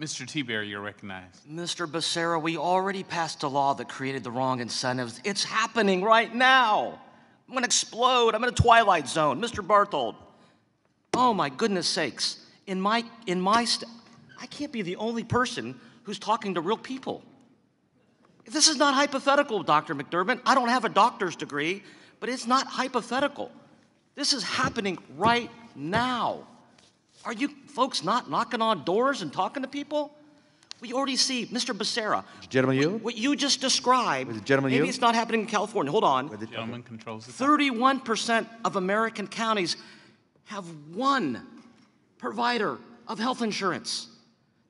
Mr. Tiberi, you're recognized. Mr. Becerra, we already passed a law that created the wrong incentives. It's happening right now. I'm gonna explode. I'm in a twilight zone. Mr. Barthold. Oh my goodness sakes. I can't be the only person who's talking to real people. This is not hypothetical, Dr. McDermott. I don't have a doctor's degree, but it's not hypothetical. This is happening right now. Are you folks not knocking on doors and talking to people? We already see, Mr. Becerra, what you just described, maybe it's not happening in California. Hold on. The gentleman controls the time. 31% of American counties have one provider of health insurance.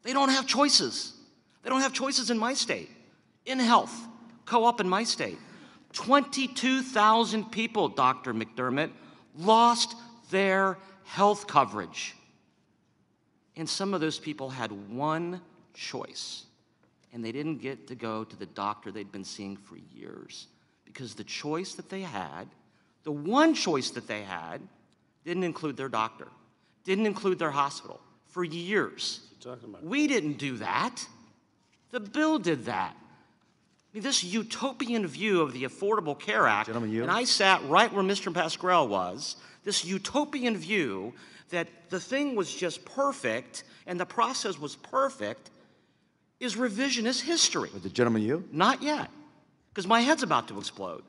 They don't have choices. They don't have choices in my state. In health, co-op in my state. 22,000 people, Dr. McDermott, lost their health coverage. And some of those people had one choice, and they didn't get to go to the doctor they'd been seeing for years because the choice that they had, the one choice that they had, didn't include their doctor, didn't include their hospital for years. We didn't do that. The bill did that. I mean, this utopian view of the Affordable Care Act, and I sat right where Mr. Pasquarello was, this utopian view that the thing was just perfect and the process was perfect is revisionist history. Would the gentleman yield? Not yet, because my head's about to explode.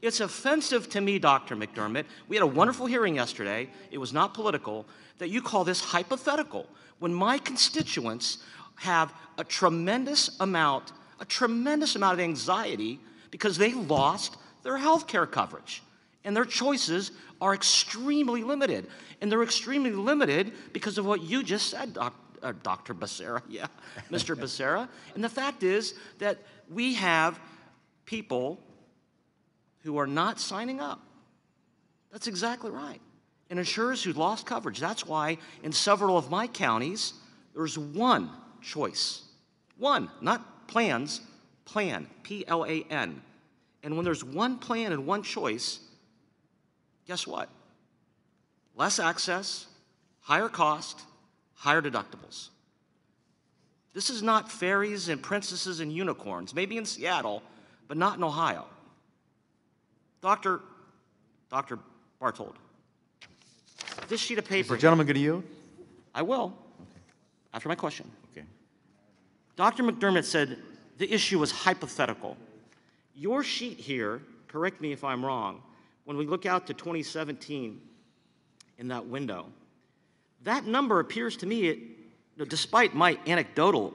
It's offensive to me, Dr. McDermott. We had a wonderful hearing yesterday. It was not political, that you call this hypothetical when my constituents have a tremendous amount of anxiety because they lost their health care coverage. And their choices are extremely limited. And they're extremely limited because of what you just said, Dr. Becerra, yeah, Mr. Becerra. And the fact is that we have people who are not signing up. That's exactly right. And insurers who lost coverage. That's why in several of my counties, there's one choice. One, not plans, plan, P-L-A-N. And when there's one plan and one choice, guess what? Less access, higher cost, higher deductibles. This is not fairies and princesses and unicorns, maybe in Seattle, but not in Ohio. Dr. Barthold, this sheet of paper. Is the gentleman going to yield? I will, after my question. Okay. Dr. McDermott said the issue was hypothetical. Your sheet here, correct me if I'm wrong, when we look out to 2017 in that window, that number appears to me, despite my anecdotal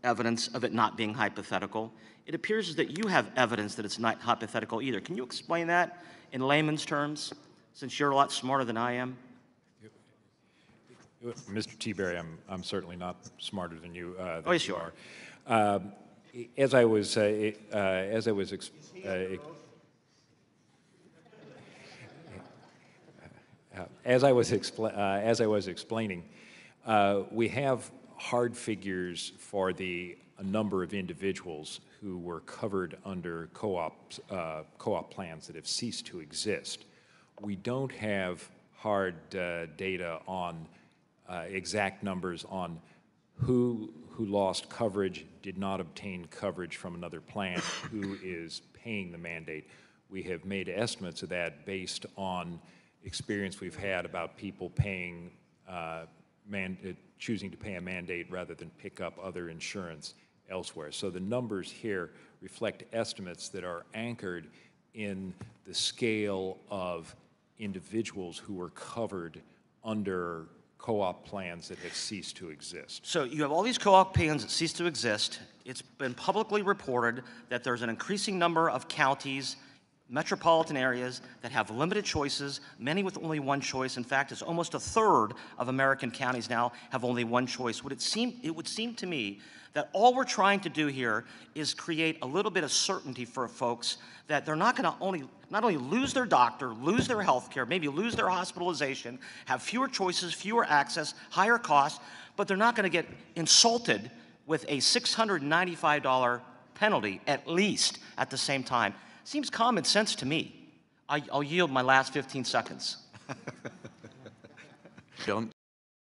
evidence of it not being hypothetical, it appears that you have evidence that it's not hypothetical either. Can you explain that in layman's terms, since you're a lot smarter than I am? Mr. Tiberi, I'm certainly not smarter than you. Oh, yes, you are. As I was explaining, we have hard figures for a number of individuals who were covered under co-op plans that have ceased to exist. We don't have hard data on exact numbers on who lost coverage, did not obtain coverage from another plan, who is paying the mandate. We have made estimates of that based on experience we've had about people paying, choosing to pay a mandate rather than pick up other insurance elsewhere. So the numbers here reflect estimates that are anchored in the scale of individuals who were covered under co-op plans that have ceased to exist. So you have all these co-op plans that cease to exist. It's been publicly reported that there's an increasing number of counties, metropolitan areas that have limited choices, many with only one choice. In fact, it's almost a third of American counties now have only one choice. It would seem to me that all we're trying to do here is create a little bit of certainty for folks that they're not going to not only lose their doctor, lose their health care, maybe lose their hospitalization, have fewer choices, fewer access, higher costs, but they're not going to get insulted with a $695 penalty, at least, at the same time. Seems common sense to me. I'll yield my last 15 seconds. Don't